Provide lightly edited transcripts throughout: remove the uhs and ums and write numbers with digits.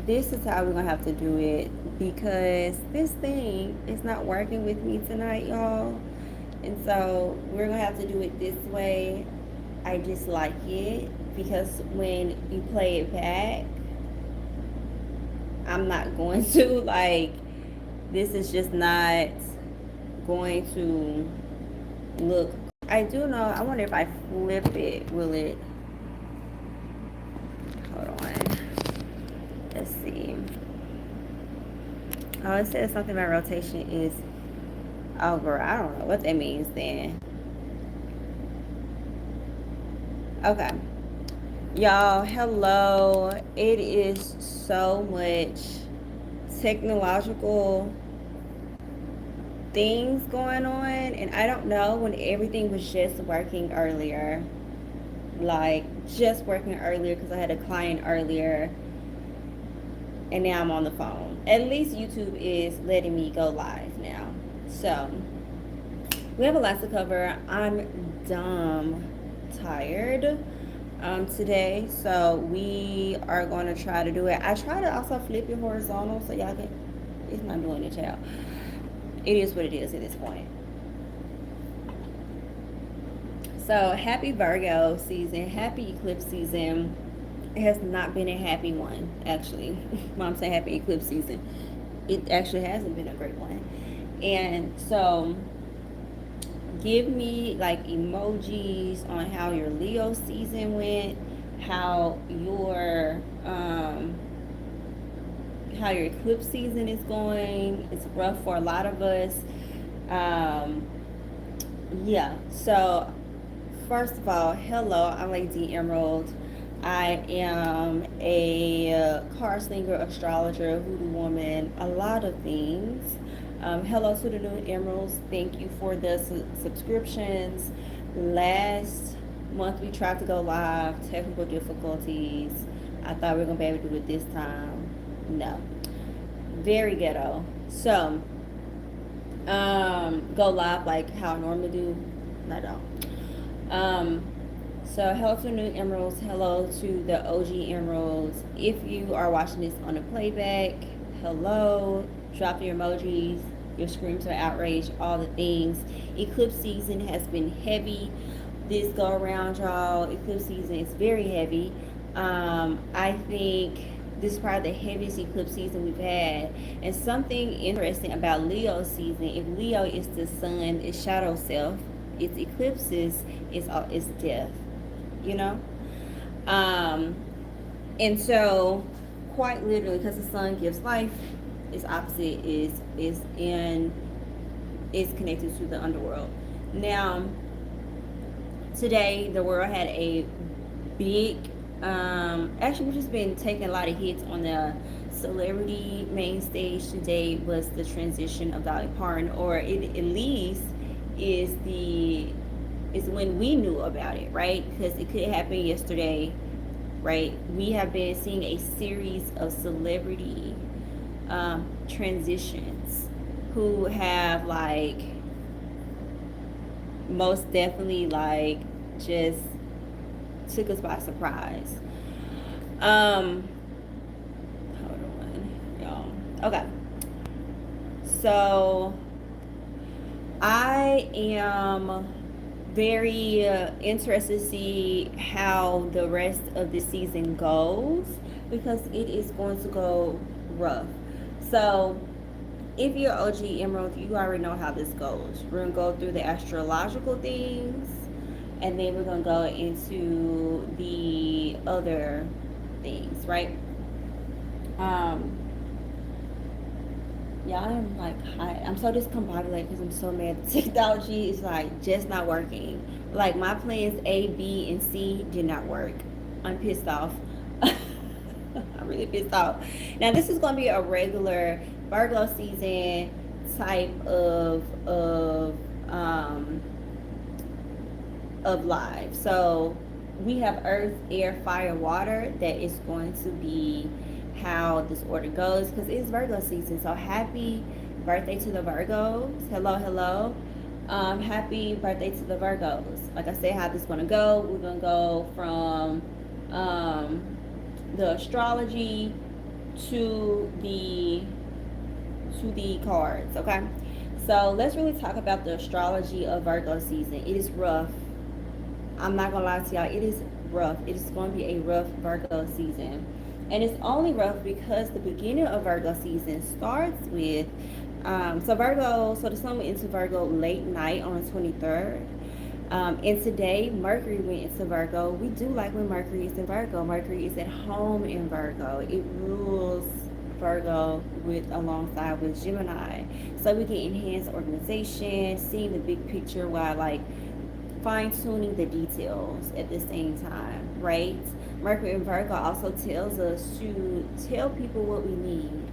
this is how we're gonna have to do it because this thing is not working with me tonight, y'all. And so we're gonna have to do it this way. I just like it because when you play it back, I'm not going to like this is just not going to look. I do know. I wonder if I flip it, will it? Hold on. Let's see. Oh, it says something about rotation is over. I don't know what that means then. Okay. Y'all, hello. It is so much technological things going on, and I don't know when everything was just working earlier. Like, just working earlier because I had a client earlier, and now I'm on the phone. At least YouTube is letting me go live now. So, we have a lot to cover. I'm dumb tired today, so we are going to try to do it. I try to also flip it horizontal so y'all can, it's not doing it, y'all. It is what it is at this point. So happy Virgo season, happy eclipse season. It has not been a happy one, actually. When I'm saying happy eclipse season, it actually hasn't been a great one. And so give me like emojis on how your Leo season went, how your eclipse season is going. It's rough for a lot of us. Yeah. So first of all, hello, I'm Lady Emerald. I am a card slinger, astrologer, voodoo woman, a lot of things. Hello to the new Emeralds. Thank you for the subscriptions. Last month we tried to go live, technical difficulties. I thought we were going to be able to do it this time. No. Very ghetto. So, go live like how I normally do. I don't. So hello to the new Emeralds. Hello to the OG Emeralds. If you are watching this on a playback, hello. Drop your emojis, your screams of outrage, all the things. Eclipse season has been heavy this go around, y'all. Eclipse season is very heavy. I think this is probably the heaviest eclipse season we've had. And something interesting about Leo season, if Leo is the sun, its shadow self, its eclipses is death, you know? And so quite literally, because the sun gives life, its opposite is connected to the underworld. Now, today the world had a big actually we've just been taking a lot of hits on the celebrity main stage. Today was the transition of Dolly Parton, or it at least is when we knew about it, right? Because it could happen yesterday, right? We have been seeing a series of celebrity transitions who have like most definitely like just took us by surprise. Hold on, y'all. Okay. So I am very interested to see how the rest of the season goes because it is going to go rough. So if you're OG Emerald, you already know how this goes. We're going to go through the astrological things, and then we're going to go into the other things, right? Yeah, I'm like, I'm so discombobulated because I'm so mad. Technology is like just not working. Like my plans A, B, and C did not work. I'm pissed off. I'm really pissed off. Now this is going to be a regular Virgo season type of live. So we have earth, air, fire, water. That is going to be how this order goes because it's Virgo season. So happy birthday to the Virgos. Hello, hello. Happy birthday to the Virgos. Like I said, how this is going to go. We're going to go from the astrology to the cards, okay? So let's really talk about the astrology of Virgo season. It is rough. I'm not gonna lie to y'all, it is rough. It is going to be a rough Virgo season. And it's only rough because the beginning of Virgo season starts with so the sun went into Virgo late night on the 23rd. And today, Mercury went into Virgo. We do like when Mercury is in Virgo. Mercury is at home in Virgo. It rules Virgo with alongside with Gemini. So we get enhanced organization, seeing the big picture while like fine tuning the details at the same time, right? Mercury in Virgo also tells us to tell people what we need,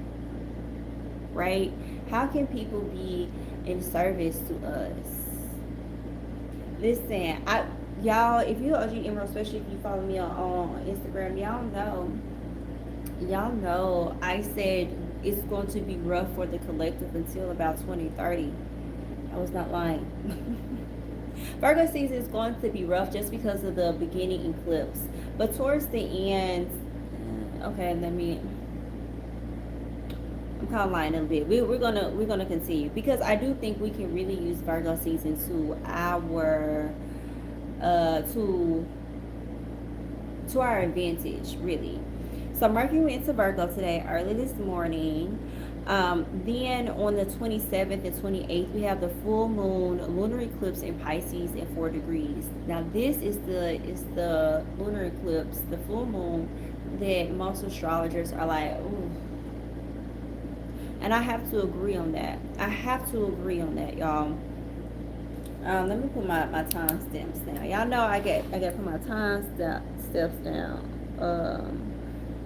right? How can people be in service to us? Listen, y'all, if you're OG Emerald, especially if you follow me on Instagram, y'all know I said it's going to be rough for the collective until about 2030. I was not lying. Virgo season is going to be rough just because of the beginning eclipse, but towards the end, okay, I'm kind of lying a little bit. We're gonna continue because I do think we can really use Virgo season to our to our advantage, really. So Mercury went into Virgo today, early this morning. Then on the 27th and 28th, we have the full moon lunar eclipse in Pisces at 4 degrees. Now this is the lunar eclipse, the full moon that most astrologers are like, ooh. And I have to agree on that. Y'all. Let me put my time stamps down. Y'all know I got to put my time steps down.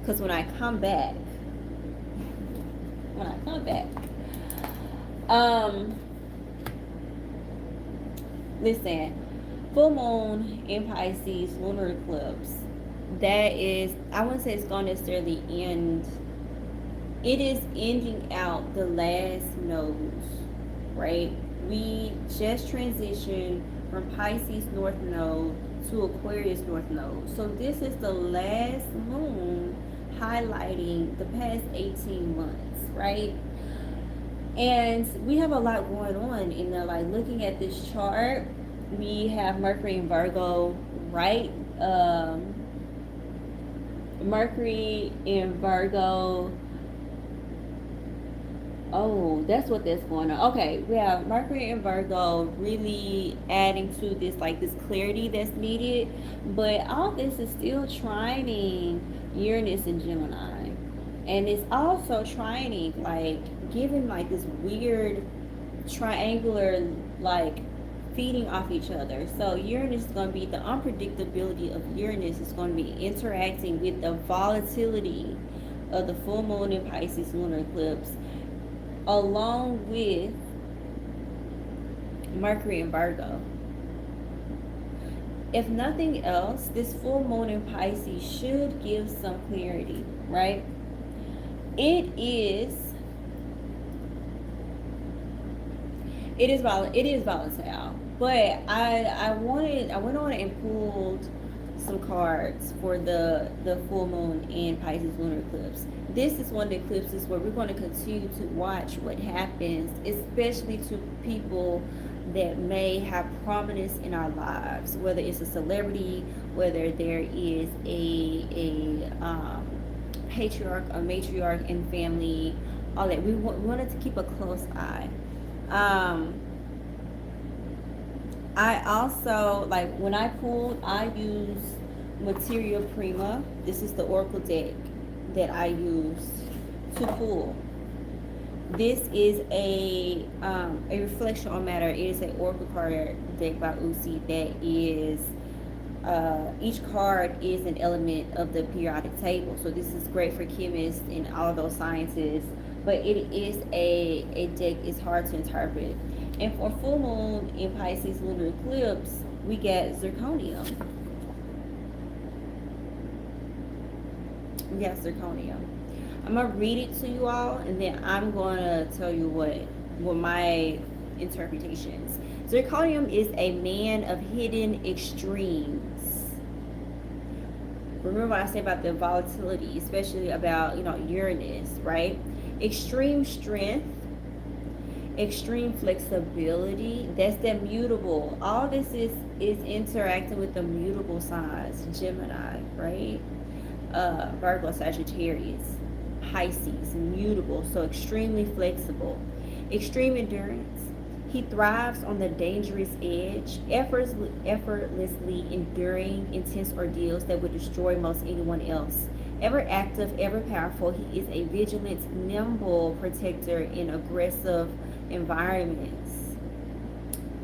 Because when I come back, listen, full moon in Pisces, lunar eclipse. That is, I wouldn't say it's going to necessarily end. It is ending out the last nodes, right? We just transitioned from Pisces North Node to Aquarius North Node. So this is the last moon highlighting the past 18 months, right? And we have a lot going on in there. Like looking at this chart, we have Mercury in Virgo, right? Mercury in Virgo. Oh, that's what that's going on. Okay, we have Mercury and Virgo really adding to this, like this clarity that's needed. But all this is still trining Uranus and Gemini. And it's also trining, like, giving like this weird triangular, like, feeding off each other. So Uranus is going to be, the unpredictability of Uranus is going to be interacting with the volatility of the full moon in Pisces lunar eclipse, along with Mercury in Virgo. If nothing else, this full moon in Pisces should give some clarity, right? It is volatile, but I went on and pulled some cards for the full moon in Pisces lunar eclipse. This is one of the eclipses where we're going to continue to watch what happens, especially to people that may have prominence in our lives, whether it's a celebrity, whether there is a patriarch or matriarch in family, all that. We wanted to keep a close eye. I also, like, when I pulled, I use Materia Prima. This is the Oracle deck that I used to pull. This is a reflection on matter. It is an Oracle card deck by Uzi that is, each card is an element of the periodic table. So this is great for chemists and all of those sciences, but it is a deck. It's hard to interpret. And for full moon in Pisces lunar eclipse, we get zirconium. I'm gonna read it to you all, and then I'm gonna tell you what my interpretations. Zirconium is a man of hidden extremes. Remember what I said about the volatility, especially about, Uranus, right? Extreme strength, extreme flexibility. That's that mutable. All this is interacting with the mutable signs. Gemini, right? Virgo, Sagittarius, Pisces, mutable, so extremely flexible. Extreme endurance. He thrives on the dangerous edge, effortlessly enduring intense ordeals that would destroy most anyone else. Ever active, ever powerful, he is a vigilant, nimble protector in aggressive environments.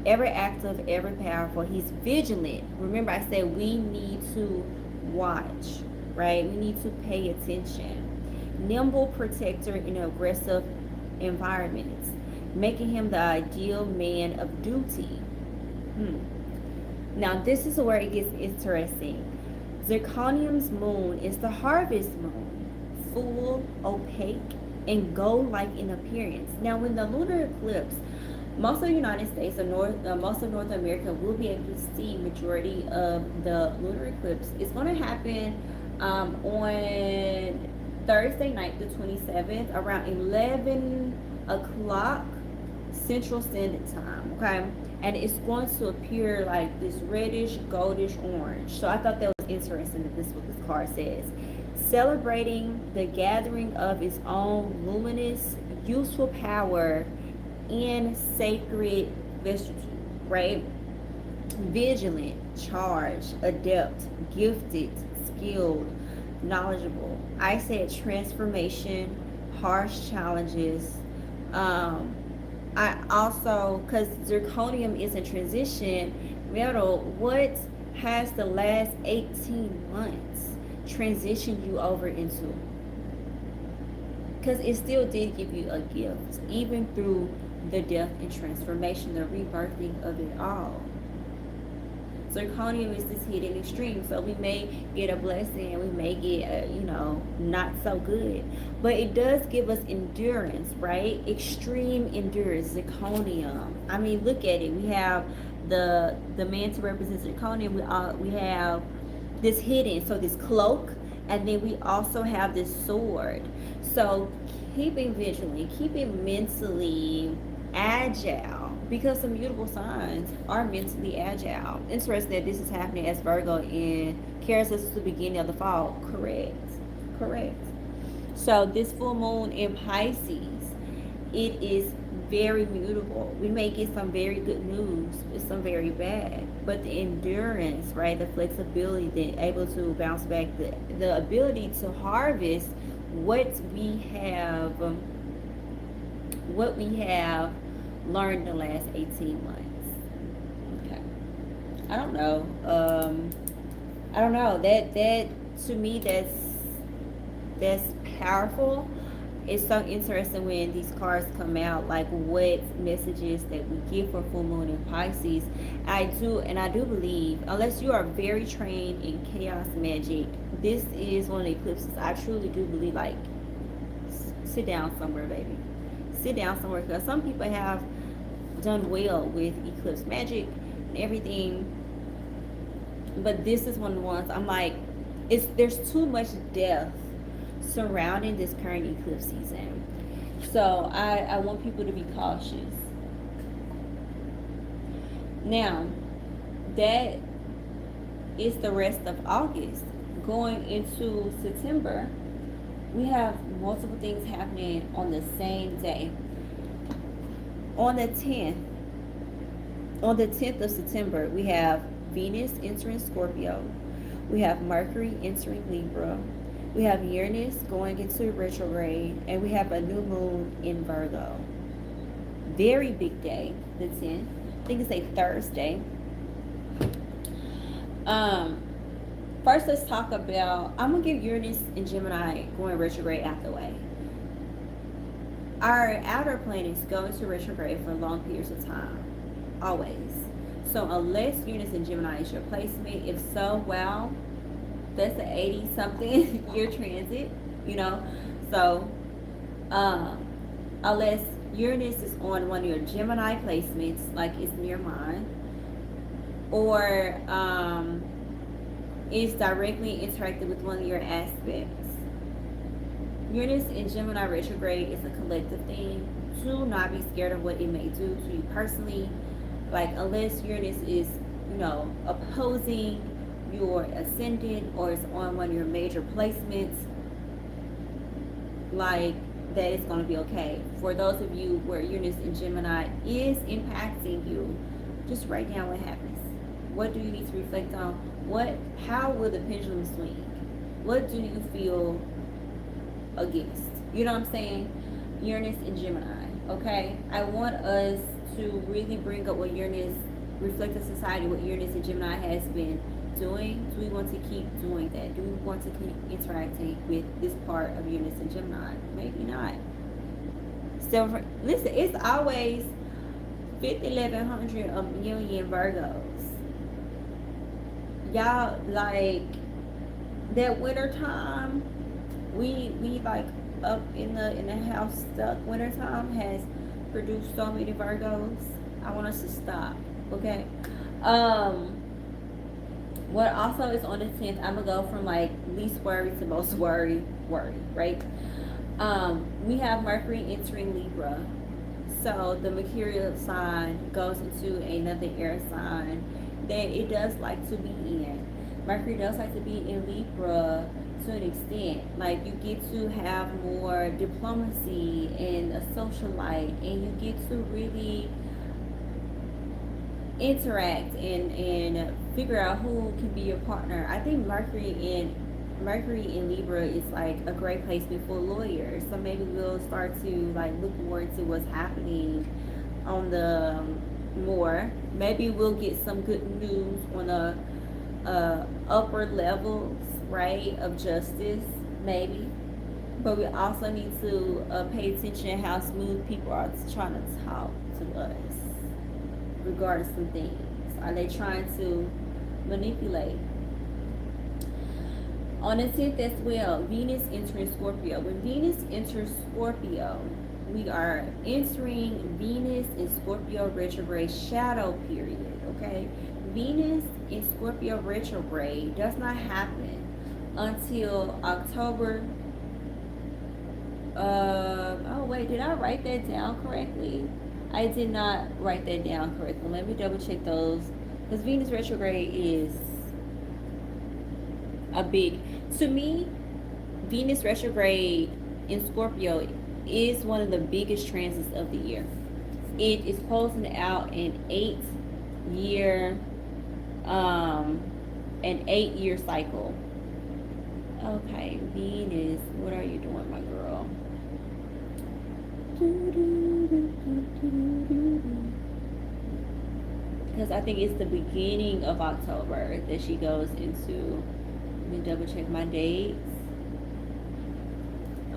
Ever active, ever powerful, he's vigilant. Remember, I said we need to watch, right? We need to pay attention. Nimble protector in aggressive environments, making him the ideal man of duty. Now, this is where it gets interesting. Zirconium's moon is the harvest moon, full, opaque, and gold-like in appearance. Now, when the lunar eclipse, most of the United States and most of North America will be able to see majority of the lunar eclipse. It's going to happen on Thursday night, the 27th, around 11 o'clock Central Standard Time, okay? And it's going to appear like this reddish, goldish orange. So I thought that was interesting that this is what this card says. Celebrating the gathering of its own luminous, useful power in sacred vicissitude, right? Vigilant, charged, adept, gifted, skilled, knowledgeable. I said transformation, harsh challenges. I also, because zirconium is in transition metal, what has the last 18 months transitioned you over into? Because it still did give you a gift, even through the death and transformation, the rebirthing of it all. Zirconium is this hidden extreme, so we may get a blessing, we may get not so good, but it does give us endurance, right? Extreme endurance. Zirconium, I mean, look at it. We have the man to represent zirconium. We have this hidden, so this cloak, and then we also have this sword. So keeping vigilant, keeping mentally agile, because some mutable signs are mentally agile. Interesting that this is happening as Virgo in carries us to the beginning of the fall. Correct. So this full moon in Pisces, it is very mutable. We may get some very good news, but some very bad. But the endurance, right, the flexibility, the able to bounce back, the ability to harvest what we have learned the last 18 months. Okay. I don't know. That to me, that's powerful. It's so interesting when these cards come out, like what messages that we get for full moon in Pisces. I do believe, unless you are very trained in chaos magic, this is one of the eclipses. I truly do believe, like, sit down somewhere, baby. Sit down somewhere, because some people have done well with eclipse magic and everything, but this is one of the ones I'm like, there's too much death surrounding this current eclipse season, so I want people to be cautious. Now, that is the rest of August. Going into September, we have multiple things happening on the same day. On the 10th of September, we have Venus entering Scorpio. We have Mercury entering Libra. We have Uranus going into retrograde. And we have a new moon in Virgo. Very big day, the 10th. I think it's a Thursday. First, let's talk about, I'm going to give Uranus and Gemini going retrograde out the way. Our outer planets go into retrograde for long periods of time, always. So unless Uranus and Gemini is your placement, if so, wow, that's an 80-something year transit, So unless Uranus is on one of your Gemini placements, like it's near mine, or is directly interacting with one of your aspects. Uranus in Gemini retrograde is a collective thing. Do not be scared of what it may do to you personally. Like, unless Uranus is, opposing your ascendant or is on one of your major placements, like, that is going to be okay. For those of you where Uranus in Gemini is impacting you, just write down what happens. What do you need to reflect on? How will the pendulum swing? What do you feel against? You know what I'm saying? Uranus in Gemini, okay? I want us to really bring up what Uranus, reflective society, what Uranus in Gemini has been doing. Do we want to keep doing that? Do we want to keep interacting with this part of Uranus in Gemini? Maybe not. Still, listen, it's always 50, 1100, a million Virgos. Y'all, like, that winter time, we like up in the house stuck. Winter time has produced so many Virgos. I want us to stop, okay? What also is on the 10th, I'm gonna go from like least worry to most worry, right? We have Mercury entering Libra. So the Mercurial sign goes into another air sign that it does like to be in. Mercury does like to be in Libra to an extent. Like, you get to have more diplomacy and a socialite, and you get to really interact and figure out who can be your partner. I think Mercury in Libra is like a great placement for lawyers. So maybe we'll start to like look more into what's happening on the more. Maybe we'll get some good news on the upper levels, right, of justice, maybe. But we also need to pay attention how smooth people are trying to talk to us regarding some things. Are they trying to manipulate? On the 10th as well, Venus entering Scorpio. When Venus enters Scorpio, we are entering Venus in Scorpio retrograde shadow period, okay? Venus in Scorpio retrograde does not happen until October. Oh wait, did I write that down correctly? I did not write that down correctly. Let me double check those. Because Venus retrograde is a big, to me, Venus retrograde in Scorpio is one of the biggest transits of the year. It is closing out an 8-year cycle. Okay, Venus, what are you doing, my girl? Because I think it's the beginning of October that she goes into. Let me double check my dates.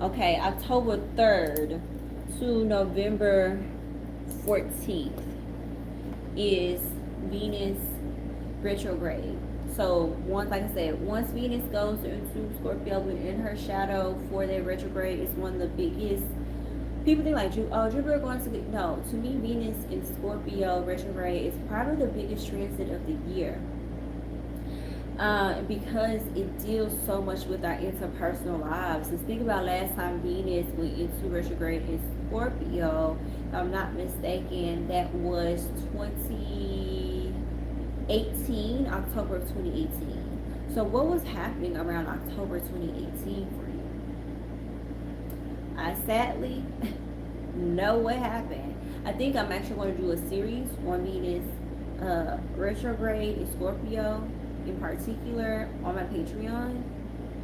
Okay, October 3rd to November 14th is Venus retrograde. So like I said, once Venus goes into Scorpio in her shadow for that retrograde, it's one of the biggest. People think like, Jupiter going to no. To me, Venus in Scorpio retrograde is probably the biggest transit of the year. Because it deals so much with our interpersonal lives. Just think about last time Venus went into retrograde in Scorpio. If I'm not mistaken, that was 2018, October of 2018. So what was happening around October 2018 for you? I sadly know what happened. I think I'm actually going to do a series on Venus retrograde in Scorpio in particular on my Patreon,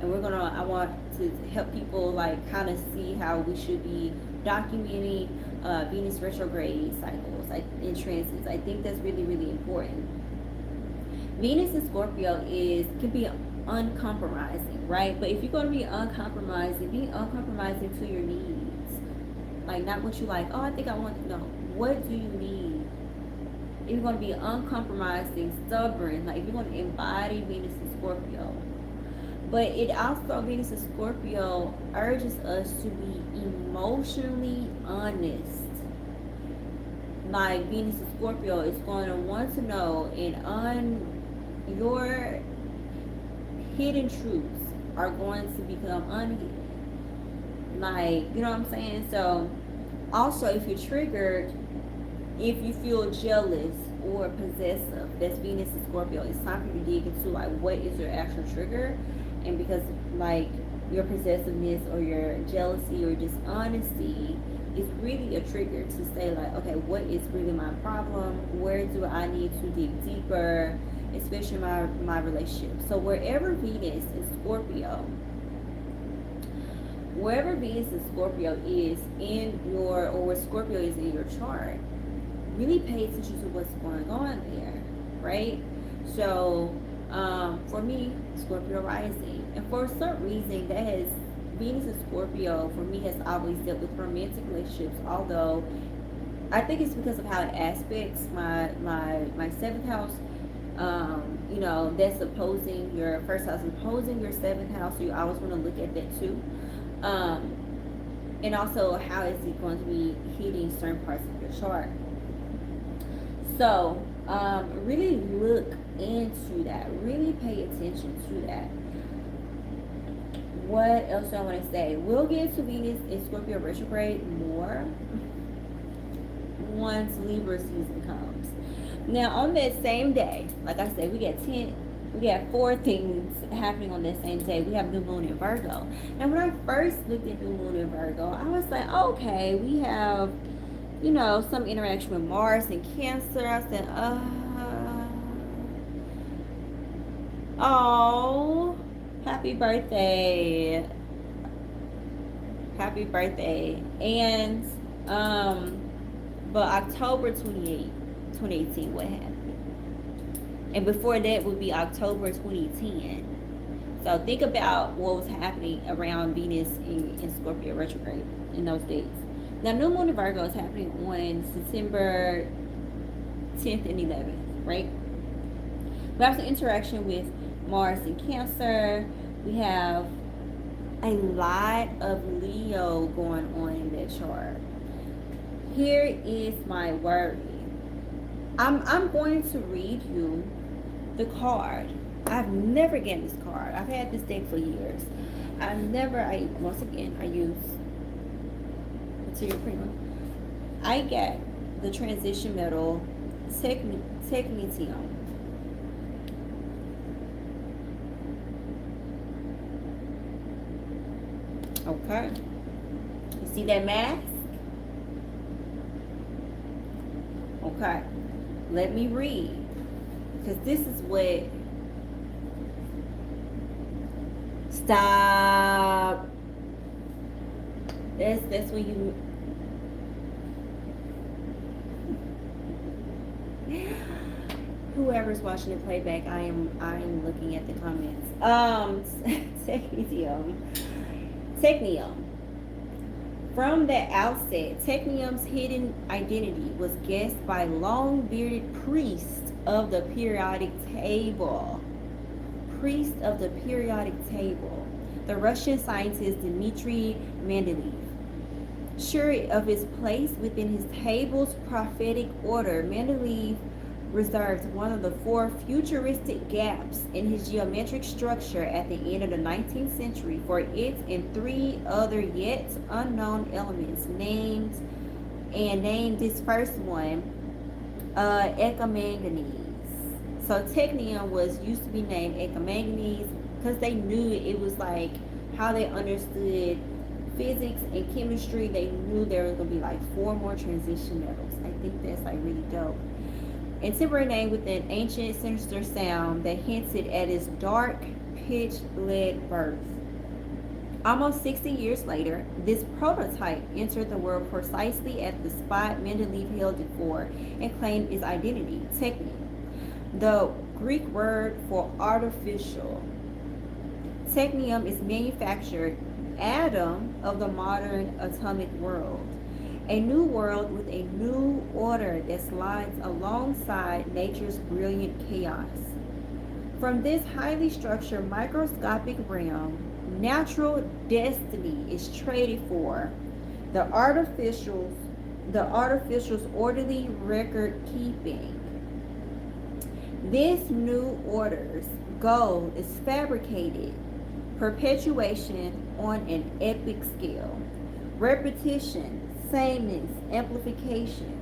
and I want to help people like kind of see how we should be documenting Venus retrograde cycles in transits. I think that's really, really important. Venus in Scorpio can be uncompromising, right? But if you're going to be uncompromising, be uncompromising to your needs. Like, not what you like, oh, I think I want to know. What do you need? If you're going to be uncompromising, stubborn, like if you're going to embody Venus in Scorpio. But it also, Venus in Scorpio urges us to be emotionally honest. Like, Venus in Scorpio is going to want to know, and hidden truths are going to become unhidden. Like, you know what I'm saying? So, also, if you're triggered, if you feel jealous or possessive, that's Venus and Scorpio. It's time for you to dig into like what is your actual trigger, and because like your possessiveness or your jealousy or dishonesty is really a trigger to say like, okay, what is really my problem? Where do I need to dig deeper, especially my relationship? So wherever Venus and Scorpio, wherever Venus and Scorpio is in your, or where Scorpio is in your chart, really pay attention to what's going on there, right? So, for me, Scorpio rising, and for some reason, that has Venus and Scorpio for me has always dealt with romantic relationships. Although, I think it's because of how it aspects my seventh house. You know, that's opposing your first house, opposing your seventh house. So you always want to look at that too. And also, how is it going to be hitting certain parts of your chart? So, really look into that. Really pay attention to that. What else do I want to say? We'll get into Venus in Scorpio retrograde more once Libra season comes. Now, on that same day, like I said, we got 4 things happening on that same day. We have new moon in Virgo. Now, when I first looked at new moon in Virgo, I was like, okay, we have, you know, some interaction with Mars and Cancer. I said, oh, happy birthday. Happy birthday. And, but October 28th, 2018, what happened? And before that would be October 2010. So think about what was happening around Venus in Scorpio retrograde in those dates. Now, new moon in Virgo is happening on September 10th and 11th, right? We have some interaction with Mars in Cancer. We have a lot of Leo going on in that chart. Here is my worry. I'm going to read you the card. I've never gotten this card. I've had this deck for years. Once again, I use Material Prima. I get the transition metal technetium. Okay. You see that mask? Okay. Let me read. Because this is what... Stop. That's when you... Whoever's watching the playback, I am looking at the comments. Technium. From the outset, Technium's hidden identity was guessed by long-bearded priests of the periodic table. The Russian scientist Dmitry Mendeleev. Sure of his place within his table's prophetic order, Mendeleev reserved one of the 4 futuristic gaps in his geometric structure at the end of the 19th century for it and 3 other yet unknown elements named this first one ecomanganese. So technium used to be named ecomanganese because they knew it was like how they understood physics and chemistry. They knew there was going to be like 4 more transition metals. I think that's like really dope. And temporary name with an ancient sinister sound that hinted at its dark, pitch-led birth. Almost 60 years later, this prototype entered the world precisely at the spot Mendeleev held it for and claimed its identity, technium, the Greek word for artificial. Technium is manufactured atom of the modern atomic world. A new world with a new order that slides alongside nature's brilliant chaos. From this highly structured microscopic realm, natural destiny is traded for the artificial's orderly record keeping. This new order's goal is fabricated perpetuation on an epic scale, repetition, sameness, amplification,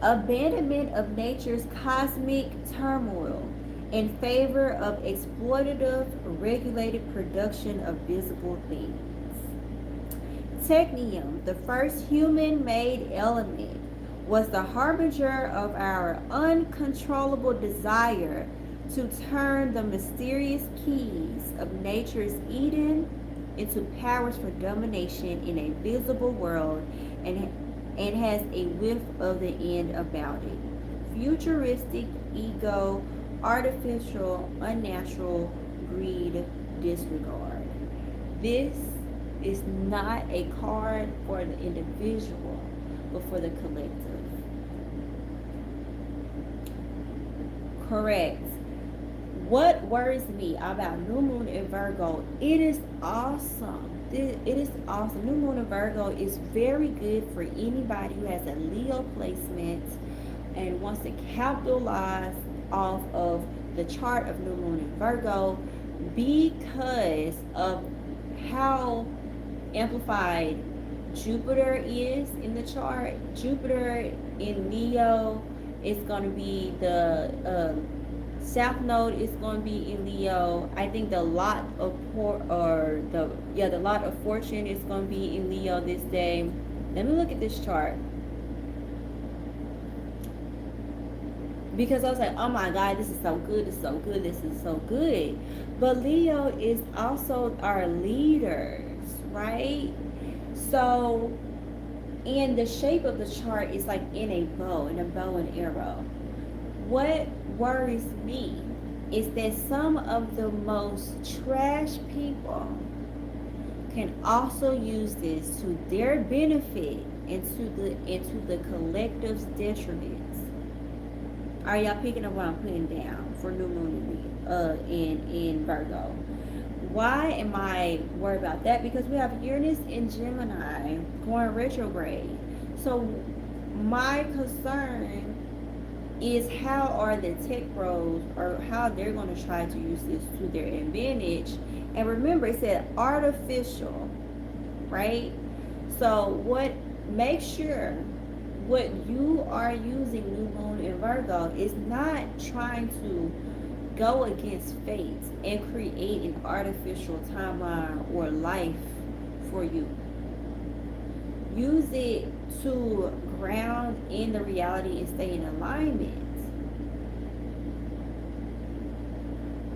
abandonment of nature's cosmic turmoil in favor of exploitative, regulated production of visible things. Technium, the first human made element, was the harbinger of our uncontrollable desire to turn the mysterious keys of nature's Eden into powers for domination in a visible world, and has a whiff of the end about it. Futuristic, ego, artificial, unnatural, greed, disregard. This is not a card for the individual, but for the collective. Correct. What worries me about New Moon in Virgo, it is awesome. It is awesome. New Moon in Virgo is very good for anybody who has a Leo placement and wants to capitalize off of the chart of New Moon in Virgo because of how amplified Jupiter is in the chart. Jupiter in Leo is going to be the South Node is going to be in Leo. I think the lot of the lot of fortune is going to be in Leo this day. Let me look at this chart, because I was like, oh my God, this is so good, this is so good, this is so good. But Leo is also our leaders, right? So, and the shape of the chart is like in a bow and arrow. What worries me is that some of the most trash people can also use this to their benefit into the collective's detriment. Are y'all picking up what I'm putting down for New Moon in Virgo? Why am I worried about that? Because we have Uranus in Gemini going retrograde. So my concern is how are the tech bros, or how they're going to try to use this to their advantage. And remember, it said artificial, right? So make sure what you are using New Moon in Virgo is not trying to go against fate and create an artificial timeline or life for you. Use it to ground in the reality and stay in alignment.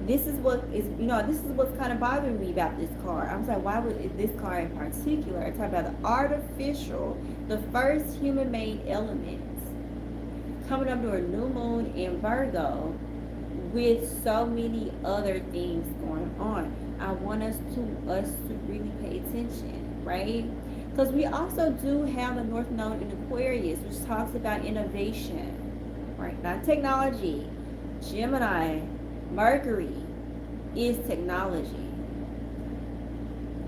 This is what's kind of bothering me about this card. I'm like, why would this card in particular? I talk about the artificial, the first human-made elements coming up to a new moon in Virgo with so many other things going on. I want us to really pay attention, right? Because we also do have the North Node in Aquarius, which talks about innovation, right? Not technology. Gemini, Mercury is technology.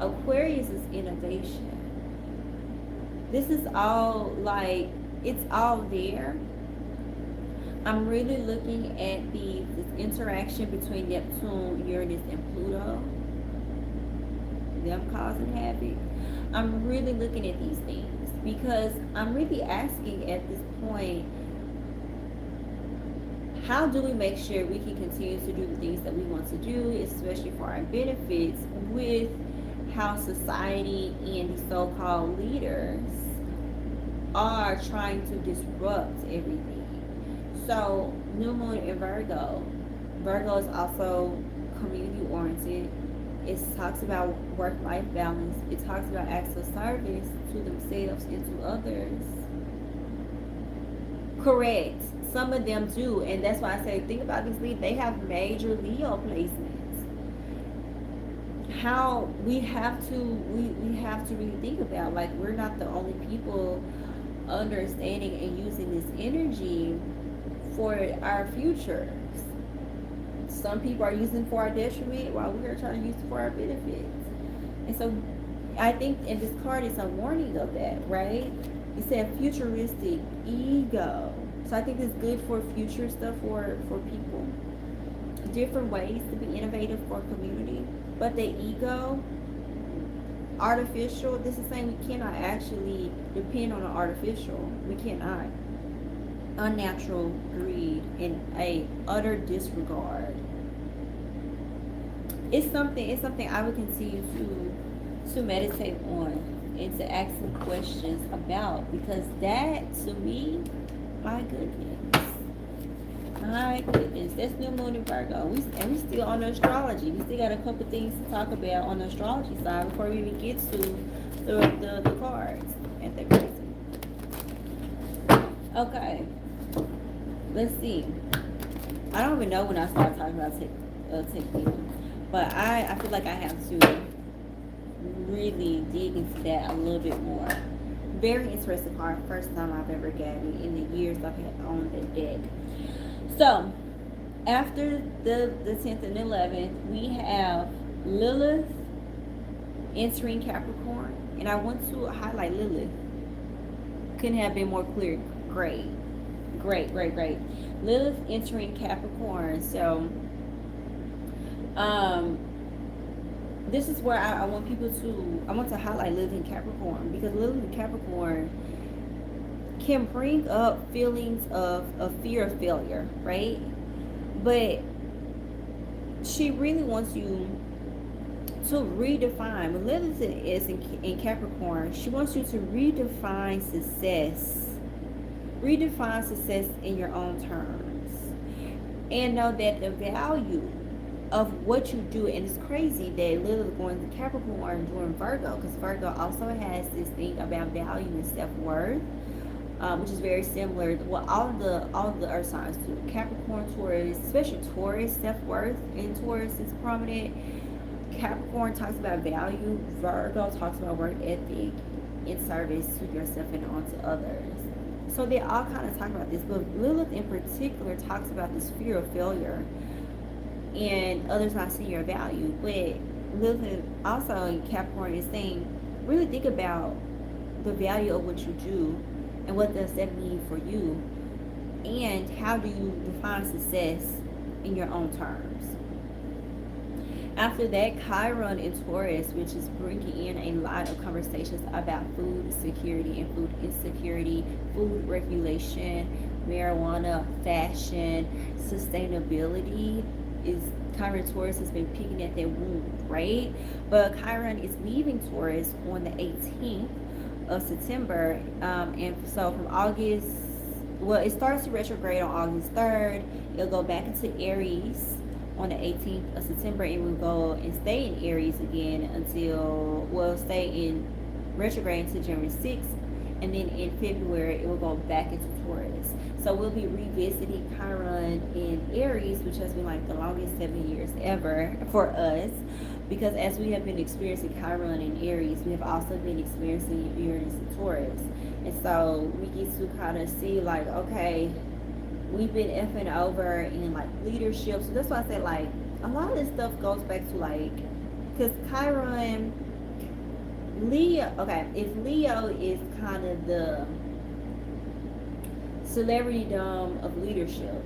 Aquarius is innovation. This is all like, it's all there. I'm really looking at this interaction between Neptune, Uranus, and Pluto. Them causing havoc. I'm really looking at these things because I'm really asking at this point, how do we make sure we can continue to do the things that we want to do, especially for our benefits, with how society and the so-called leaders are trying to disrupt everything? So, New Moon in Virgo. Virgo is also community oriented. It talks about work-life balance. It talks about acts of service to themselves and to others. Correct. Some of them do, and that's why I say think about these leads. They have major Leo placements. How we have to really think about, like, we're not the only people understanding and using this energy for our futures. Some people are using it for our detriment while we're trying to use it for our benefits. And so I think, and this card is a warning of that, right? It said futuristic ego. So I think it's good for future stuff for people. different ways to be innovative for community, but the ego, artificial, this is saying we cannot actually depend on the artificial. We cannot. Unnatural greed and a utter disregard. It's something I would continue to meditate on and to ask some questions about, because that to me, my goodness. My goodness, that's new moon in Virgo. We still on the astrology. We still got a couple things to talk about on the astrology side before we even get to the cards. Ain't that crazy? Okay, let's see. I don't even know when I start talking about technique, but I feel like I have to really dig into that a little bit more. Very interesting card. First time I've ever gotten it in the years I've had on the deck. So, after the 10th and 11th, we have Lilith entering Capricorn. And I want to highlight Lilith. Couldn't have been more clear. Great. Lilith entering Capricorn. So, this is where I want to highlight Lilith in Capricorn. Because Lilith in Capricorn can bring up feelings of fear of failure, right? But she really wants you to redefine. When Lilith is in Capricorn, she wants you to redefine success. Redefine success in your own terms. And know that the value of what you do, and it's crazy that Lilith going to Capricorn during Virgo, because Virgo also has this thing about value and self-worth. Which is very similar. Well, all of the earth signs too. Capricorn, Taurus, especially Taurus, self-worth in Taurus is prominent. Capricorn talks about value. Virgo talks about work ethic in service to yourself and onto others. So they all kind of talk about this, but Lilith in particular talks about this fear of failure and others not seeing your value. But Lilith also in Capricorn is saying, really think about the value of what you do. And what does that mean for you? And how do you define success in your own terms? After that, Chiron in Taurus, which is bringing in a lot of conversations about food security and food insecurity, food regulation, marijuana, fashion, sustainability, is Chiron Taurus has been picking at that wound, right? But Chiron is leaving Taurus on the 18th of September, and so from August, well, it starts to retrograde on August 3rd. It'll go back into Aries on the 18th of September, and we'll go and stay in Aries again until, well, stay in retrograde until January 6th, and then in February it will go back into Taurus. So we'll be revisiting Chiron in Aries, which has been like the longest 7 years ever for us. Because as we have been experiencing Chiron in Aries, we have also been experiencing Uranus in Taurus. And so we get to kind of see like, okay, we've been effing over in like leadership. So that's why I said like, a lot of this stuff goes back to like, because Chiron, Leo, okay, if Leo is kind of the celebritydom of leadership,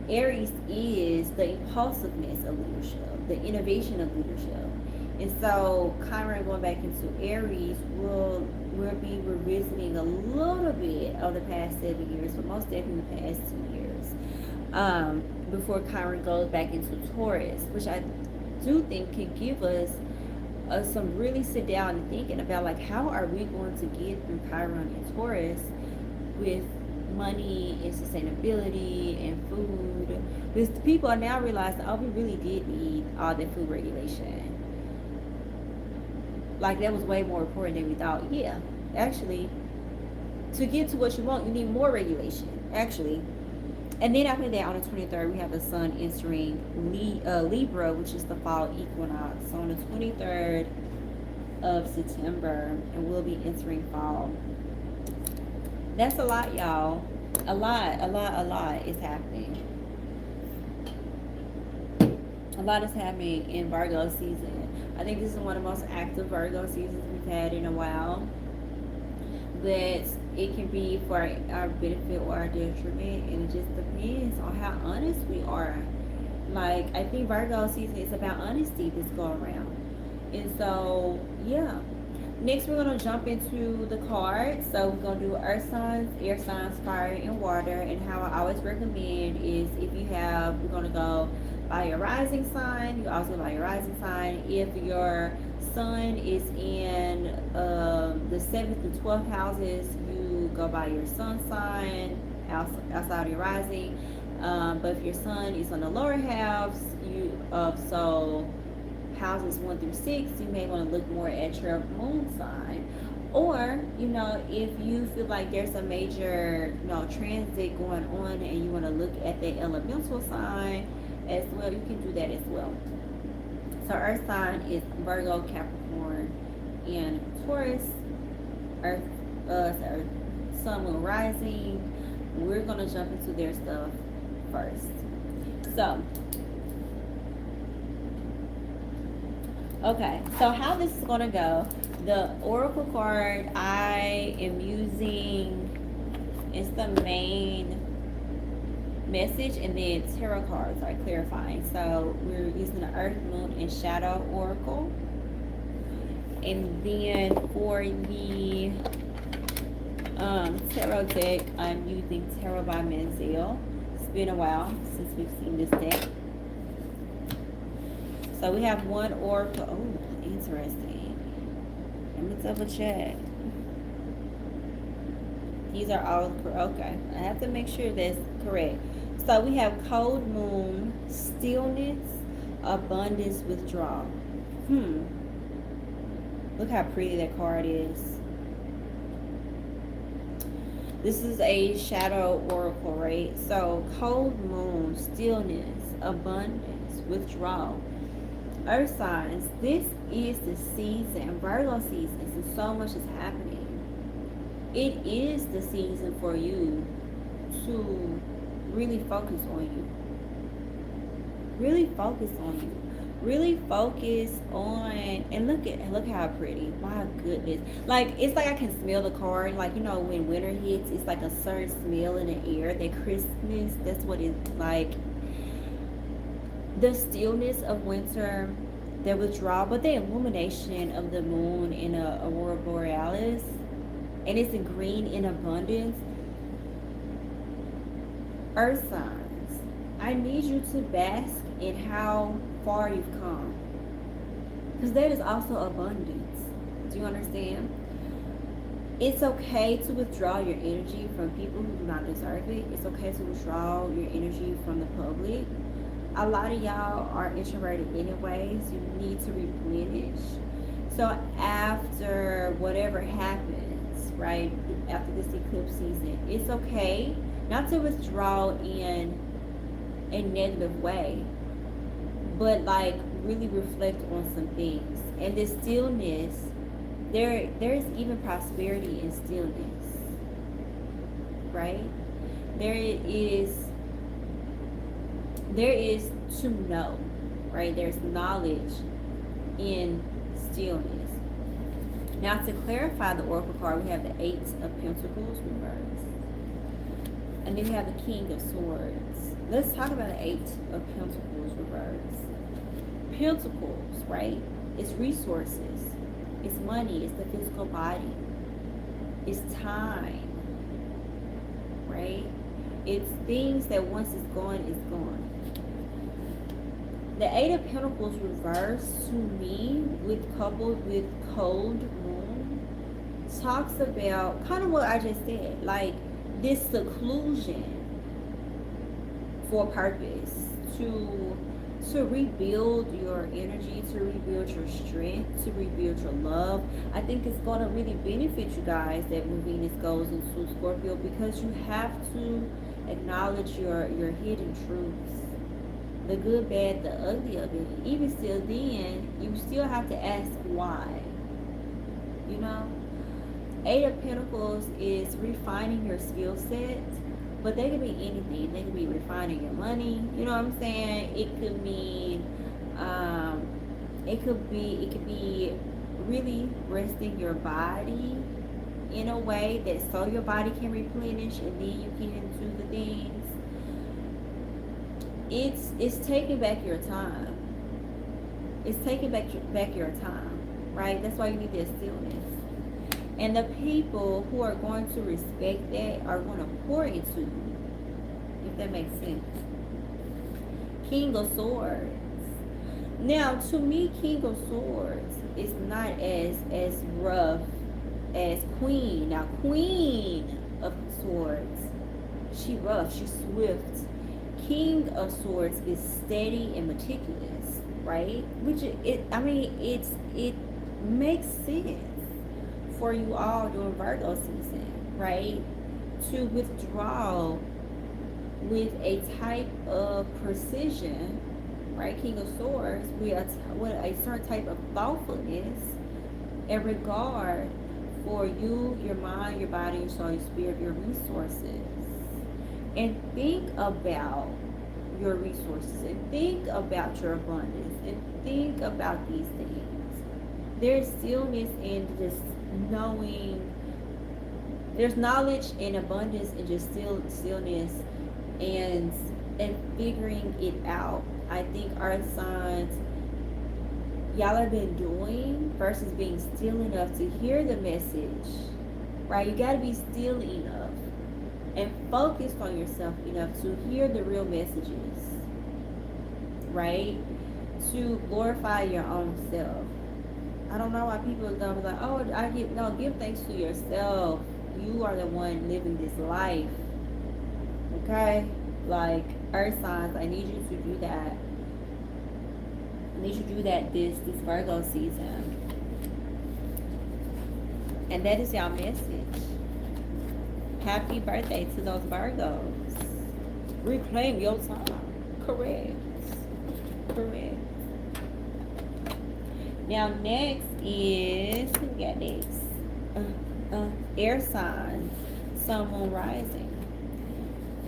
Aries is the impulsiveness of leadership, the innovation of leadership. And so Chiron going back into Aries will be revisiting a little bit of the past 7 years, but most definitely the past 2 years, before Chiron goes back into Taurus, which I do think can give us some really sit down and thinking about like, how are we going to get through Chiron and Taurus with money and sustainability and food, because people are now realizing, oh, we really did need all that food regulation. Like, that was way more important than we thought. Yeah, actually, to get to what you want, you need more regulation, actually. And then after that, on the 23rd, we have the sun entering Libra, which is the fall equinox. So on the 23rd of September, and we'll be entering fall. That's a lot, y'all. A lot is happening. A lot is happening in Virgo season. I think this is one of the most active Virgo seasons we've had in a while. That it can be for our benefit or our detriment, and it just depends on how honest we are Like, I think Virgo season is about honesty this go around. And so, yeah. Next, we're going to jump into the cards. So, we're going to do earth signs, air signs, fire, and water. And how I always recommend is if you have, we're going to go by your rising sign. You also go by your rising sign. If your sun is in the 7th and 12th houses, you go by your sun sign outside of your rising. But if your sun is on the lower halves, so houses 1 through 6, you may want to look more at your moon sign. Or, if you feel like there's a major, transit going on and you want to look at the elemental sign as well, you can do that as well. So earth sign is Virgo, Capricorn, and Taurus. Earth, sun, moon, rising. We're going to jump into their stuff first. So, okay, so how this is going to go, the oracle card I am using is the main message, and then tarot cards are clarifying. So we're using the earth, moon, and shadow oracle. And then for the tarot deck, I'm using Tarot by Menzel. It's been a while since we've seen this deck. So we have one oracle. Oh, interesting. Let me double check. These are all okay. I have to make sure that's correct. So we have cold moon, stillness, abundance, withdrawal. Look how pretty that card is. This is a shadow oracle, right? So cold moon, stillness, abundance, withdrawal. Earth signs, this is the season, Virgo season, so much is happening. It is the season for you to really focus on you. Really focus on you. Really focus on, and look how pretty. My goodness. Like, it's like I can smell the card. Like, when winter hits, it's like a certain smell in the air. That crispness, that's what it's like. The stillness of winter, the withdrawal, but the illumination of the moon in a aurora borealis, and it's in green in abundance. Earth signs, I need you to bask in how far you've come, because there is also abundance. Do you understand? It's okay to withdraw your energy from people who do not deserve it. It's okay to withdraw your energy from the public. A lot of y'all are introverted anyways. You need to replenish. So after whatever happens, right, after this eclipse season, it's okay not to withdraw in a negative way, but like really reflect on some things. And this stillness, there's even prosperity in stillness, right? There is to know, right? There's knowledge in stillness. Now, to clarify the oracle card, we have the Eight of Pentacles reversed, and then we have the King of Swords. Let's talk about the Eight of Pentacles reversed. Pentacles, right? It's resources, it's money, it's the physical body, it's time, right? It's things that once it's gone, it's gone. The Eight of Pentacles reversed, to me, coupled with cold moon, talks about kind of what I just said, like this seclusion for purpose, to rebuild your energy, to rebuild your strength, to rebuild your love. I think it's going to really benefit you guys that when Venus goes into Scorpio, because you have to acknowledge your hidden truths, the good, bad, the ugly of it. Even still then, you still have to ask why. Eight of Pentacles is refining your skill set, but they could be anything. They could be refining your money. You know what I'm saying? It could mean, it could be really resting your body in a way that so your body can replenish and then you can do the things. it's taking back your time. It's taking back your time, right? That's why you need that stillness. And the people who are going to respect that are going to pour into you, if that makes sense. King of Swords. Now, to me, King of Swords is not as rough as Queen. Now, Queen of Swords, she rough, she's swift. King of Swords is steady and meticulous, right? Which it makes sense for you all during Virgo season, right? To withdraw with a type of precision, right? King of Swords, with a certain type of thoughtfulness and regard for you, your mind, your body, your soul, your spirit, your resources. And think about your resources and think about your abundance and think about these things. There's stillness in just knowing. There's knowledge and abundance and just stillness and figuring it out. I think our signs, y'all have been doing versus being still enough to hear the message, right? You got to be still enough and focused on yourself enough to hear the real messages, right? To glorify your own self. I don't know why people don't be like, oh, give thanks to yourself. You are the one living this life. Okay? Like, earth signs, I need you to do that. I need you to do that this Virgo season. And that is y'all message. Happy birthday to those Virgos. Reclaim your time. Correct. Now next is, who we got next? Air signs, sun, moon, rising.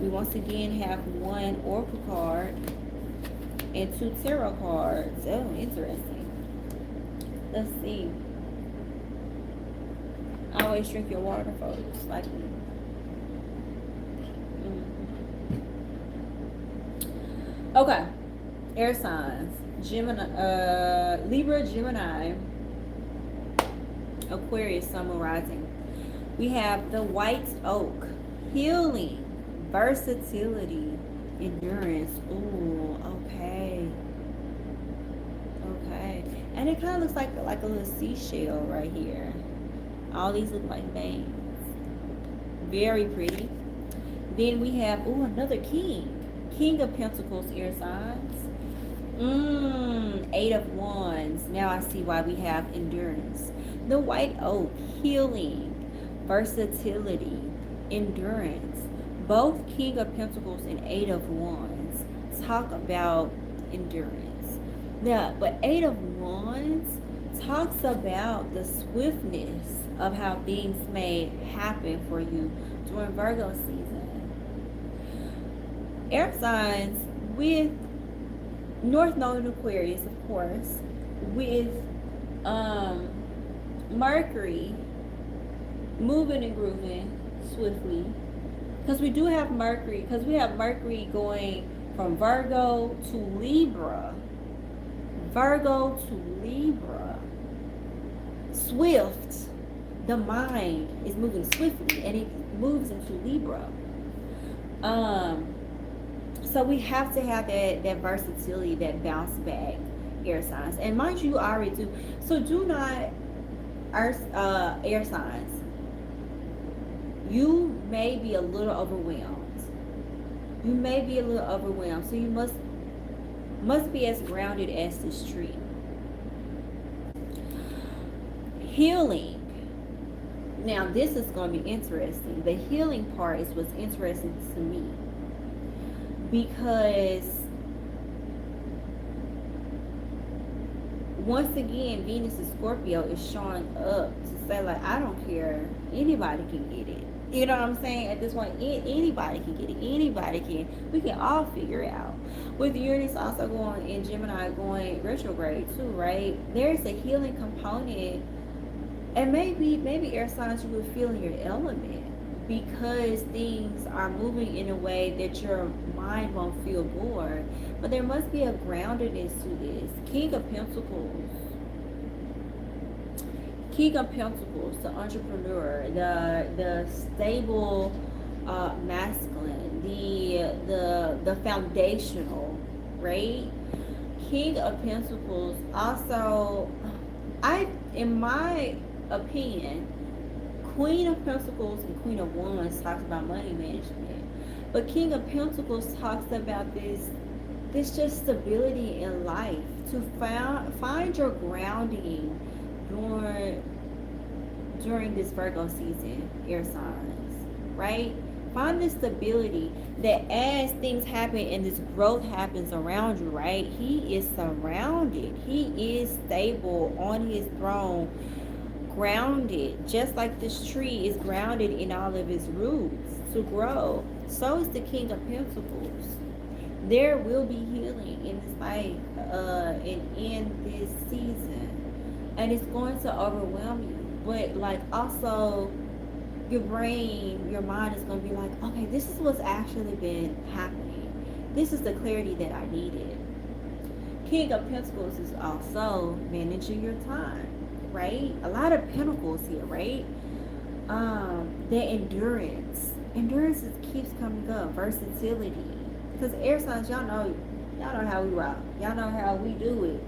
We once again have one oracle card and two tarot cards. Oh, interesting. Let's see. Always drink your water, folks, like me. Okay, air signs, Gemini, Libra, Gemini, Aquarius, sun, moon, rising. We have the white oak, healing, versatility, endurance. Ooh, okay. And it kind of looks like a little seashell right here. All these look like veins. Very pretty. Then we have, another king. King of Pentacles, air signs. 8 of Wands. Now I see why we have endurance. The white oak, healing, versatility, endurance. Both King of Pentacles and 8 of Wands talk about endurance. Now, but 8 of Wands talks about the swiftness of how things may happen for you during Virgo season. Air signs with North Node Aquarius, of course, with Mercury moving and grooving swiftly, because we do have Mercury, because we have Mercury going from Virgo to Libra. Swift. The mind is moving swiftly and it moves into Libra. So we have to have that versatility, that bounce back, air signs. And mind you, I already do. So do not, air signs, you may be a little overwhelmed. So you must be as grounded as this tree. Healing. Now this is going to be interesting. The healing part is what's interesting to me, because once again, Venus and Scorpio is showing up to say, like, I don't care, anybody can get it. You know what I'm saying? At this point, anybody can get it. We can all figure it out. With Uranus also going in Gemini, going retrograde too, right? There's a healing component. And maybe air signs, you would feel in your element. because things are moving in a way that your mind won't feel bored. But there must be a groundedness to this. King of Pentacles, the entrepreneur, the stable masculine, the foundational, right? King of Pentacles also, in my opinion, Queen of Pentacles and Queen of Wands talks about money management, but King of Pentacles talks about this just stability in life, to find your grounding during this Virgo season, air signs, right? Find the stability that as things happen and this growth happens around you, right? He is surrounded. He is stable on his throne, grounded, just like this tree is grounded in all of its roots to grow. So is the King of Pentacles. There will be healing in this life and in this season, and it's going to overwhelm you. But like also, your brain, your mind is going to be like, okay, this is what's actually been happening. This is the clarity that I needed. King of Pentacles is also managing your time, right? A lot of pentacles here, right? The endurance. Endurance keeps coming up. Versatility. Because air signs, y'all know how we rock. Y'all know how we do it.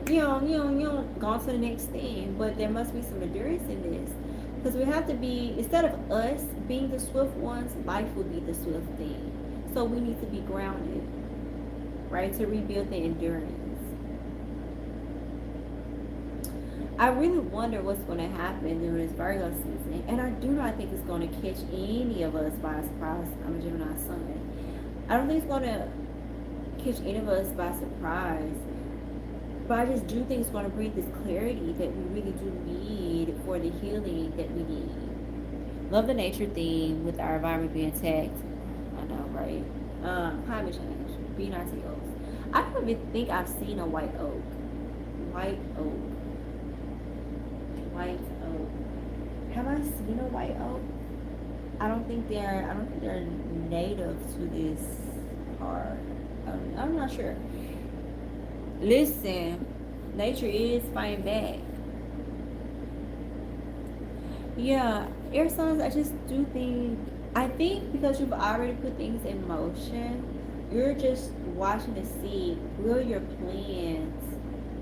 You don't go on to the next thing. But there must be some endurance in this. Because we have to be, instead of us being the swift ones, life will be the swift thing. So we need to be grounded, right? To rebuild the endurance. I really wonder what's going to happen during this Virgo season. And I do not think it's going to catch any of us by surprise. I'm a Gemini sun. I don't think it's going to catch any of us by surprise. But I just do think it's going to bring this clarity that we really do need for the healing that we need. Love the nature theme with our environment being attacked. I know, right? Climate change. Be not tails. I don't even think I've seen a white oak. White oak. White oak. Have I seen a white oak? I don't think they're native to this part. I'm not sure. Listen, nature is fighting back. Yeah, air signs, I just do think because you've already put things in motion, you're just watching to see, will your plans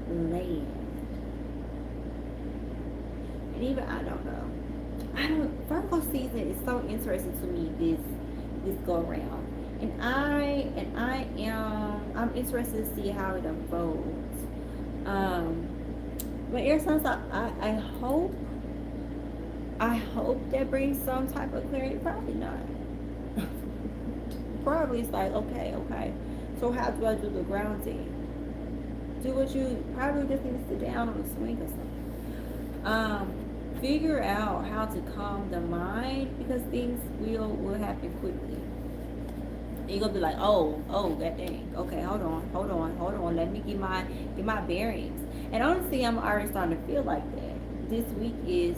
land? And even I don't know. Virgo season is so interesting to me this go around. And I'm interested to see how it unfolds. But air signs, I hope that brings some type of clarity. Probably not. Probably it's like, okay. So how do I do the grounding? Do what you probably just need to sit down on a swing or something. Figure out how to calm the mind, because things will happen quickly. You're gonna be like, oh, that dang. Okay, hold on. Let me get my bearings. And honestly, I'm already starting to feel like that. This week is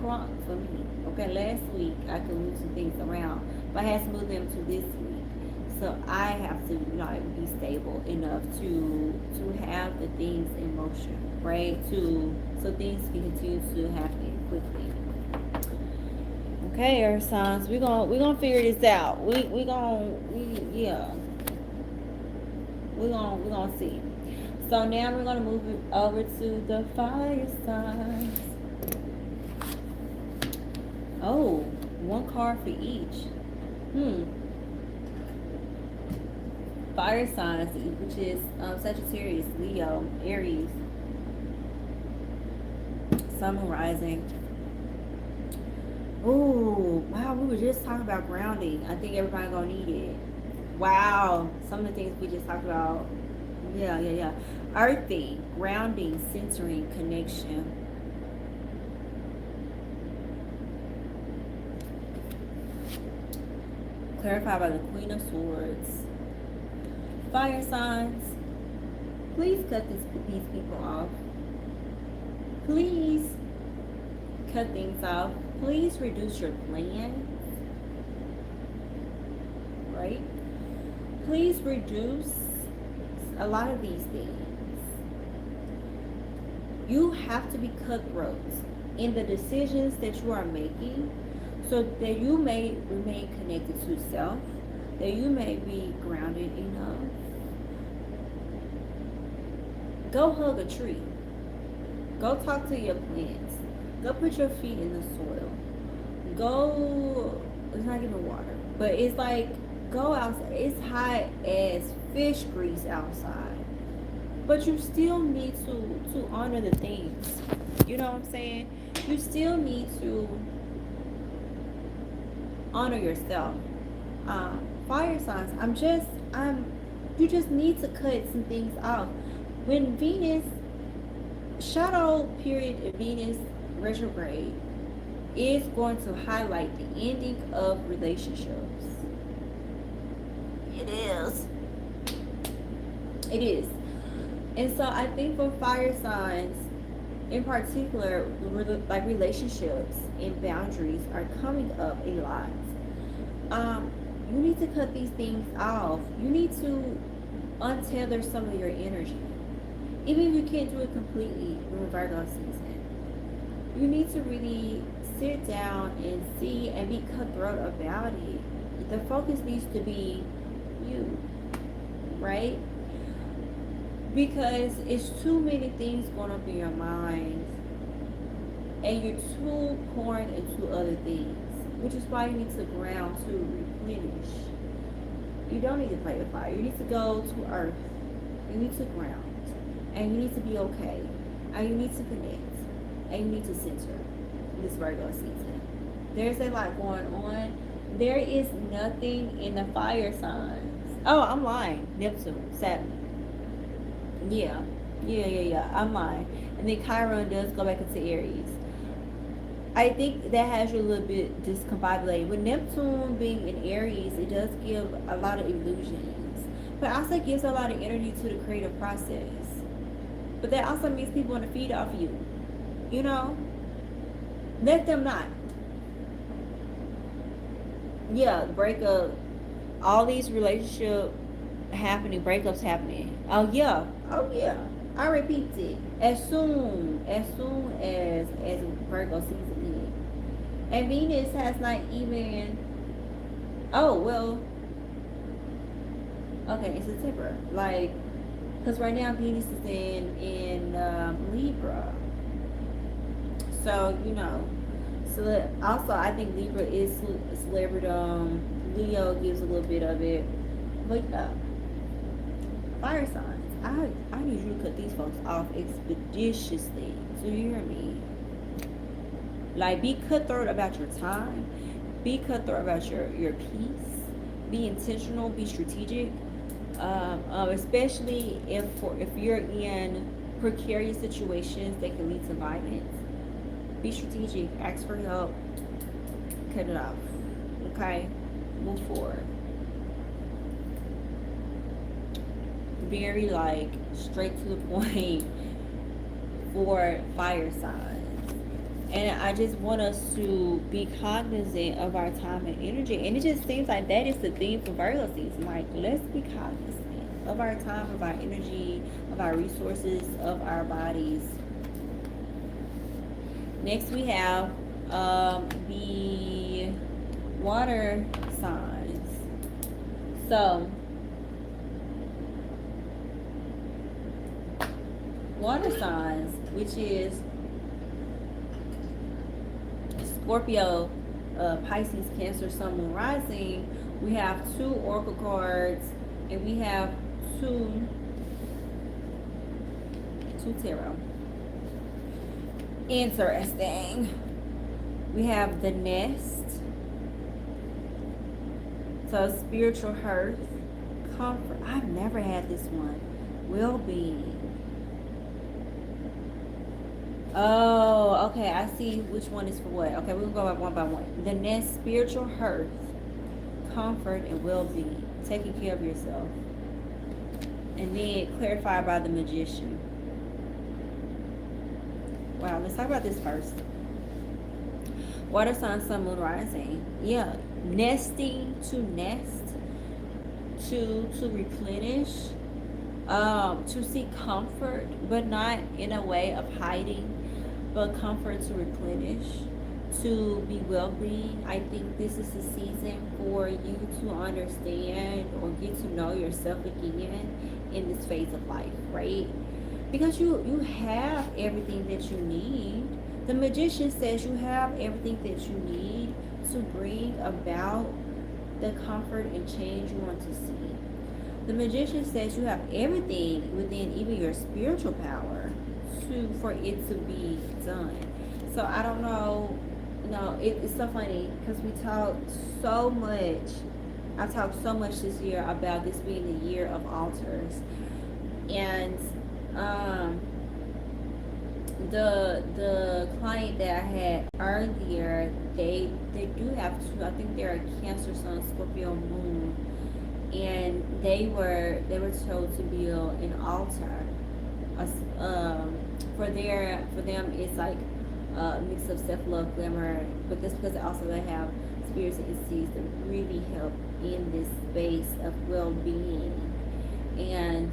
crunk for me. Okay, last week I could move some things around, but I had to move them to this week. So I have to, be stable enough to have the things in motion, right? So things can continue to happen quickly. Okay, Earth signs, we're gonna figure this out. We're gonna see. So now we're gonna move it over to the fire signs. Oh, one card for each. Fire signs, which is Sagittarius, Leo, Aries, Sun, Moon, Rising. Oh, wow, we were just talking about grounding. I think everybody gonna need it. Wow, some of the things we just talked about. Yeah. Earthing, grounding, centering, connection. Clarified by the Queen of Swords. Fire signs, please cut these people off. Please. cut things off. Please reduce your plans, right? Please reduce a lot of these things. You have to be cutthroat in the decisions that you are making so that you may remain connected to self, that you may be grounded enough. Go hug a tree. Go talk to your plants. Go put your feet in the soil. Go, it's not even water, but it's like, go outside. It's hot as fish grease outside. But you still need to honor the things. You know what I'm saying? You still need to honor yourself. Fire signs, you just need to cut some things off. When Venus, shadow period of Venus retrograde is going to highlight the ending of relationships. It is. It is. And so I think for fire signs, in particular, like relationships and boundaries are coming up a lot. You need to cut these things off. You need to untether some of your energy. Even if you can't do it completely during Virgo season, you need to really sit down and see and be cutthroat about it. The focus needs to be you, right? Because it's too many things going up in your mind and you're too pouring into other things, which is why you need to ground to replenish. You don't need to play with fire. You need to go to earth. You need to ground. And you need to be okay. And you need to connect. And you need to center this Virgo season. There's a lot going on. There is nothing in the fire signs. Oh, I'm lying. Neptune, Saturn. Yeah. I'm lying. And then Chiron does go back into Aries. I think that has you a little bit discombobulated. With Neptune being in Aries, it does give a lot of illusions. But also gives a lot of energy to the creative process. But that also means people want to feed off you. You know? Let them not. Yeah, breakup. All these relationship happening, breakups happening. Oh yeah. I repeat it. As soon as Virgo season is. And Venus has not even, okay, it's September. Like, because right now Venus is in Libra. So, so also I think Libra is celebridom. Leo gives a little bit of it. But fire signs. I need you to cut these folks off expeditiously. So you hear me? Like, be cutthroat about your time. Be cutthroat about your peace. Be intentional. Be strategic. Especially if you're in precarious situations that can lead to violence. Be strategic. Ask for help. Cut it off. Okay? Move forward. Very straight to the point for fire signs. And I just want us to be cognizant of our time and energy. And it just seems like that is the theme for Virgo season. Like, let's be cognizant of our time, of our energy, of our resources, of our bodies. Next we have the water signs. So water signs, which is Scorpio, Pisces, Cancer, Sun, Moon, Rising, we have 2 oracle cards and we have two tarot. Interesting. We have the Nest, so spiritual hearth, comfort. I've never had this one. Well-being. Oh, okay. I see which one is for what. Okay, we'll go one by one. The Nest, spiritual hearth, comfort, and well-being. Taking care of yourself. And then clarified by the Magician. Wow, let's talk about this first. Water sign, sun, moon, rising. Yeah, nesting, to nest, to replenish, to seek comfort, but not in a way of hiding, but comfort to replenish, to be well-being. I think this is the season for you to understand or get to know yourself again in this phase of life, right? Because you have everything that you need. The magician says you have everything that you need to bring about the comfort and change you want to see. The magician says you have everything within even your spiritual power for it to be done. So I don't know, it's so funny because we talked so much. I talked so much this year about this being the year of altars, and um, the client that I had earlier, they do have two. I think they're a Cancer Sun, Scorpio Moon, and they were told to build an altar. For them it's like a mix of self love, glamour, but that's because also they have spirits and entities that really help in this space of well being, and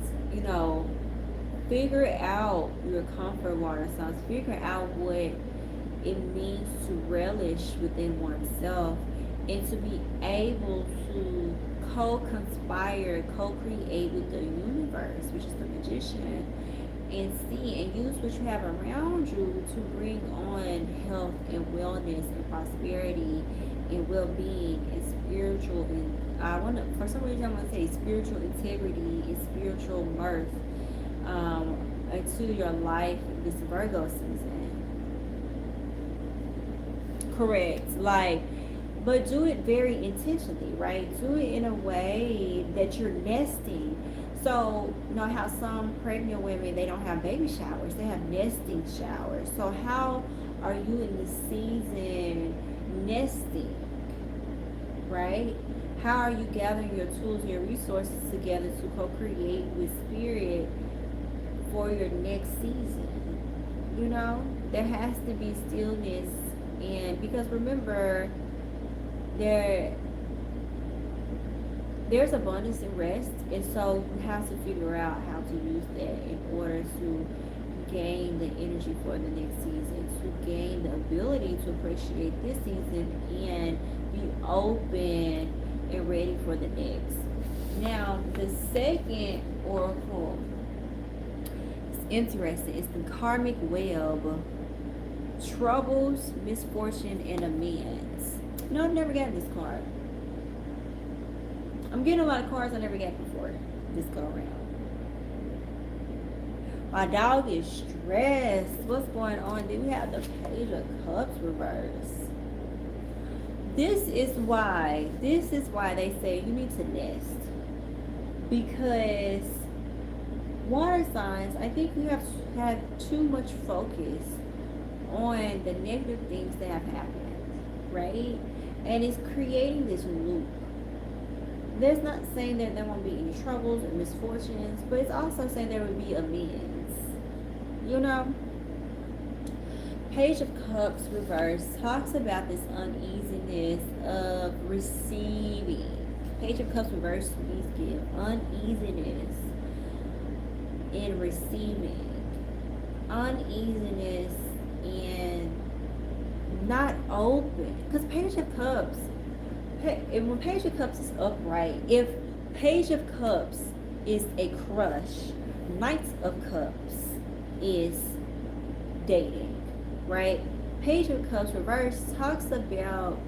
figure out your comfort, water signs. Figure out what it means to relish within oneself and to be able to co-conspire, co-create with the universe, which is the magician, and see and use what you have around you to bring on health and wellness and prosperity and well-being and spiritual, and for some reason I want to say spiritual integrity and spiritual mirth into your life this Virgo season. Correct. But do it very intentionally, right? Do it in a way that you're nesting. So, how some pregnant women, they don't have baby showers, they have nesting showers. So how are you in this season nesting, right? How are you gathering your tools and your resources together to co-create with spirit for your next season? There has to be stillness, and because remember, there's abundance and rest, and so you have to figure out how to use that in order to gain the energy for the next season, to gain the ability to appreciate this season and be open and ready for the next. Now, the second oracle is interesting. It's the karmic web, troubles, misfortune, and amends. I've never gotten this card. I'm getting a lot of cards I never got before this go around. My dog is stressed. What's going on? Then we have the Page of Cups reverse. This is why they say you need to nest. Because water signs, I think you have had too much focus on the negative things that have happened, right? And it's creating this loop. There's not saying that there won't be any troubles or misfortunes, but it's also saying there will be amends. Page of Cups reverse talks about this uneasiness of receiving. Page of Cups reverse, please give uneasiness in receiving, uneasiness in not open. Because Page of Cups, when Page of Cups is upright, if Page of Cups is a crush, Knight of Cups is dating, right? Page of Cups reverse talks about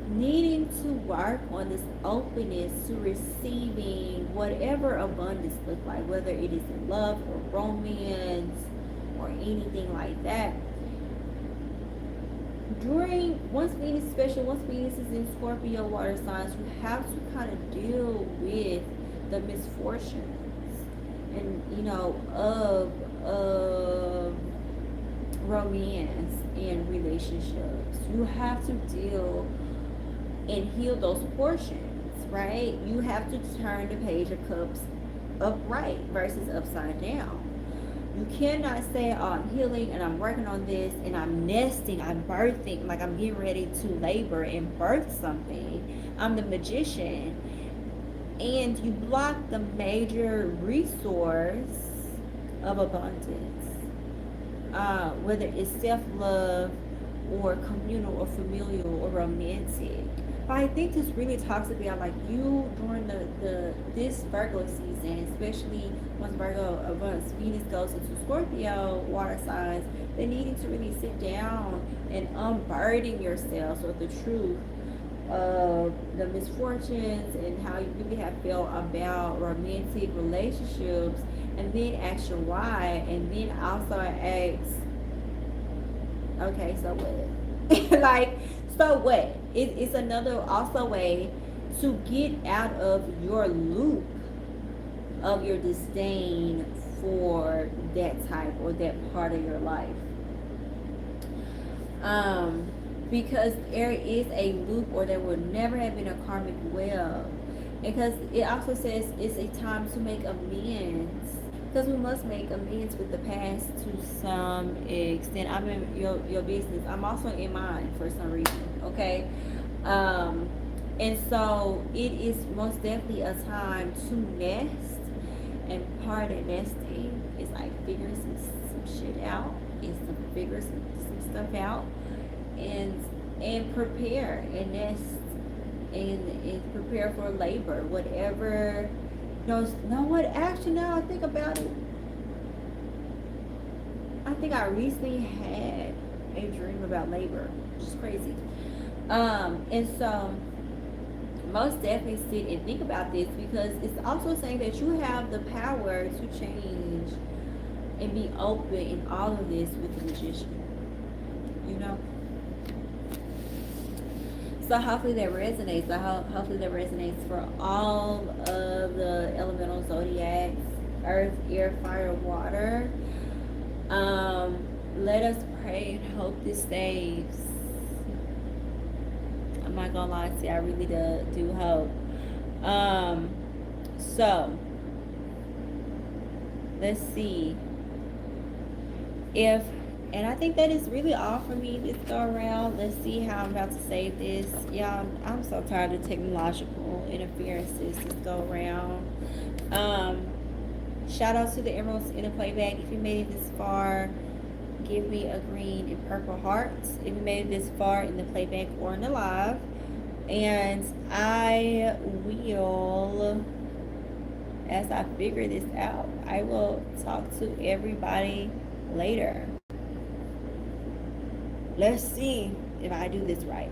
needing to work on this openness to receiving whatever abundance looks like, whether it is in love or romance or anything like that. Once Venus is in Scorpio water signs, you have to kind of deal with the misfortunes and of romance and relationships. You have to deal and heal those portions, right? You have to turn the Page of Cups upright versus upside down. You cannot say, oh, I'm healing and I'm working on this and I'm nesting, I'm birthing, like I'm getting ready to labor and birth something. I'm the magician. And you block the major resource of abundance, whether it's self-love or communal or familial or romantic. But I think this really talks about like you during the this Virgo season, especially once Venus goes into Scorpio water signs, they're needing to really sit down and unburden yourselves with the truth of the misfortunes and how you really have felt about romantic relationships, and then ask your why, and then also ask, okay, so what? Like, so what? It's another also way to get out of your loop of your disdain for that type or that part of your life. Because there is a loop, or there will never have been a karmic web. Because it also says it's a time to make amends. Because we must make amends with the past to some extent. I'm in your business. I'm also in mine for some reason. Okay. And so it is most definitely a time to nest. And part of nesting is like figuring some shit out. Is to figure some stuff out. And prepare and nest and prepare for labor, whatever. Know what? Actually, now I think about it, I think I recently had a dream about labor, which is crazy. And so most definitely sit and think about this, because it's also saying that you have the power to change and be open in all of this with the magician. You know. So hopefully that resonates. Hopefully that resonates for all of the elemental zodiacs: earth, air, fire, water. Let us pray and hope this stays. I'm not gonna lie to you, I really do hope. So let's see if, and I think that is really all for me this go around. Let's see how I'm about to save this. Y'all, I'm so tired of technological interferences this go around. Shout out to the Emeralds in the playback. If you made it this far, give me a green and purple heart. If you made it this far in the playback or in the live. And I will, as I figure this out, I will talk to everybody later. Let's see if I do this right.